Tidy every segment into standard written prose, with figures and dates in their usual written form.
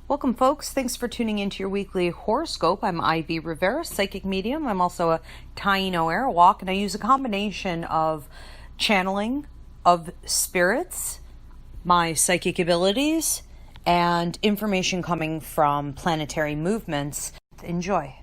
Welcome, folks. Thanks for tuning into your weekly horoscope. I'm Ivy Rivera, psychic medium. I'm also a Taino Airwalk, and I use a combination of channeling of spirits, my psychic abilities, and information coming from planetary movements. Enjoy.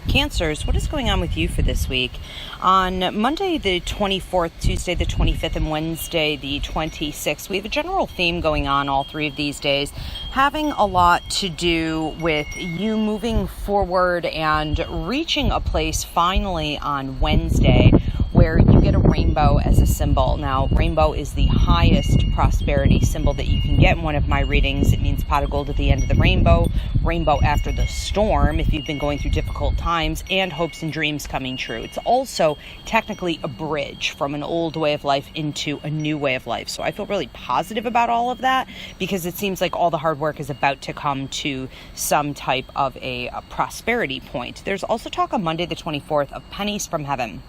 Cancers, what is going on with you for this week? On Monday the 24th, Tuesday the 25th, and Wednesday the 26th, we have a general theme going on all three of these days, having a lot to do with you moving forward and reaching a place finally on Wednesday where you get a rainbow as a symbol. Now, rainbow is the highest prosperity symbol that you can get in one of my readings. It means pot of gold at the end of the rainbow, rainbow after the storm if you've been going through difficult times, and hopes and dreams coming true. It's also technically a bridge from an old way of life into a new way of life. So I feel really positive about all of that because it seems like all the hard work is about to come to some type of a prosperity point. There's also talk on Monday the 24th of pennies from heaven.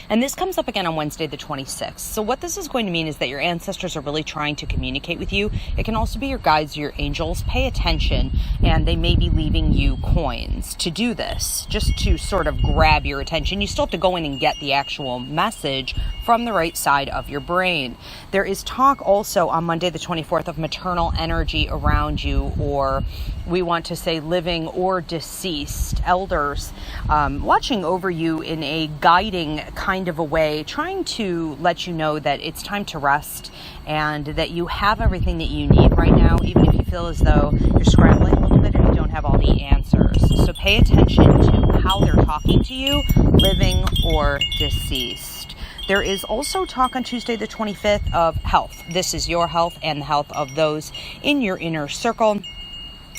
And this comes up again on Wednesday the 26th. So what this is going to mean is that your ancestors are really trying to communicate with you. It can also be your guides, your angels. Pay attention, and they may be leaving you coins to do this, just to sort of grab your attention. You still have to go in and get the actual message from the right side of your brain. There is talk also on Monday the 24th of maternal energy around you, or we want to say living or deceased elders watching over you in a guiding kind of a way, trying to let you know that it's time to rest and that you have everything that you need right now, even if you feel as though you're scrambling a little bit and you don't have all the answers. So pay attention to how they're talking to you, living or deceased. There is also talk on Tuesday the 25th of health. This is your health and the health of those in your inner circle.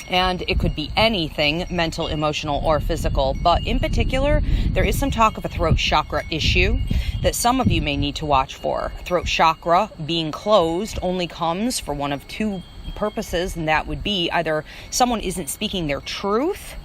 And it could be anything, mental, emotional, or physical. But in particular, there is some talk of a throat chakra issue that some of you may need to watch for. Throat chakra being closed only comes for one of two purposes, and that would be either someone isn't speaking their truth,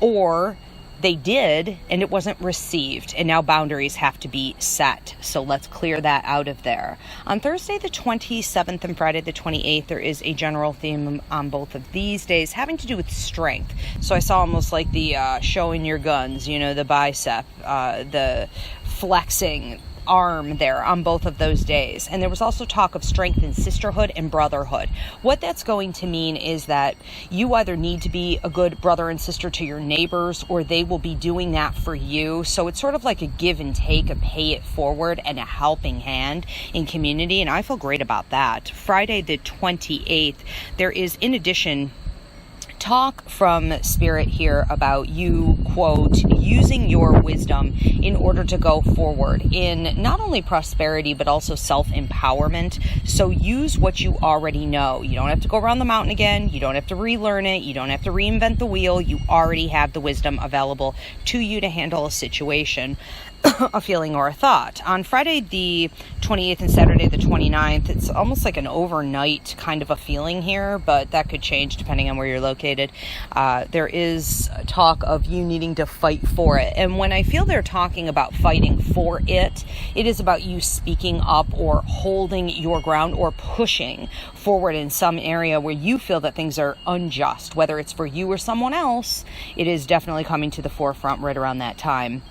or they did and it wasn't received, and now boundaries have to be set. So let's clear that out of there. On Thursday the 27th and Friday the 28th, there is a general theme on both of these days having to do with strength. So I saw almost like the showing your guns, the bicep, the flexing arm there on both of those days. And there was also talk of strength in sisterhood and brotherhood. What that's going to mean is that you either need to be a good brother and sister to your neighbors, or they will be doing that for you. So it's sort of like a give and take, a pay it forward, and a helping hand in community. And I feel great about that. Friday the 28th, there is, in addition, talk from Spirit here about you, quote, using your wisdom in order to go forward in not only prosperity, but also self-empowerment. So use what you already know. You don't have to go around the mountain again. You don't have to relearn it. You don't have to reinvent the wheel. You already have the wisdom available to you to handle a situation, a feeling, or a thought. On Friday the 28th and Saturday the 29th, it's almost like an overnight kind of a feeling here, but that could change depending on where you're located. There is talk of you needing to fight for it. And when I feel they're talking about fighting for it, it is about you speaking up or holding your ground or pushing forward in some area where you feel that things are unjust, whether it's for you or someone else. It is definitely coming to the forefront right around that time.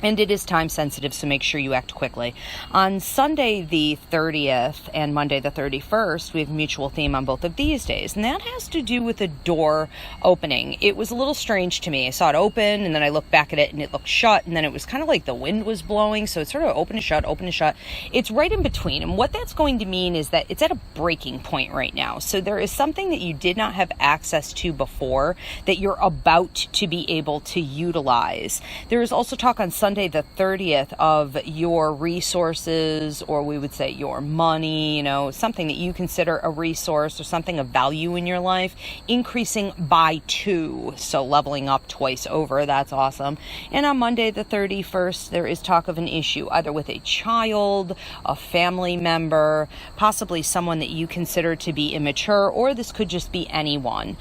And it is time sensitive, so make sure you act quickly. On Sunday the 30th and Monday the 31st, we have mutual theme on both of these days. And that has to do with a door opening. It was a little strange to me. I saw it open, and then I looked back at it, and it looked shut. And then it was kind of like the wind was blowing. So it's sort of open and shut, open and shut. It's right in between. And what that's going to mean is that it's at a breaking point right now. So there is something that you did not have access to before that you're about to be able to utilize. There is also talk on Sunday the 30th of your resources, or we would say your money, something that you consider a resource or something of value in your life, increasing by 2. So leveling up twice over. That's awesome. And on Monday the 31st, there is talk of an issue, either with a child, a family member, possibly someone that you consider to be immature, or this could just be anyone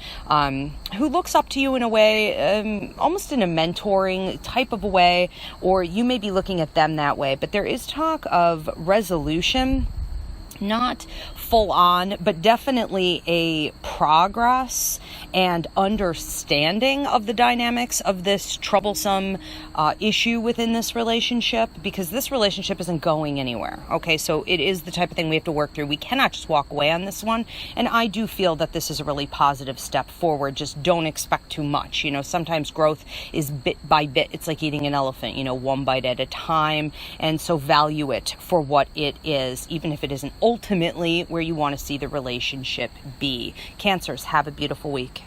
who looks up to you in a way, almost in a mentoring type of a way, or you may be looking at them that way. But there is talk of resolution, not full on, but definitely a progress and understanding of the dynamics of this troublesome issue within this relationship, because this relationship isn't going anywhere. Okay, so it is the type of thing we have to work through. We cannot just walk away on this one. And I do feel that this is a really positive step forward. Just don't expect too much. Sometimes growth is bit by bit. It's like eating an elephant, one bite at a time. And so value it for what it is, even if it isn't ultimately where you want to see the relationship be. Cancers, have a beautiful week.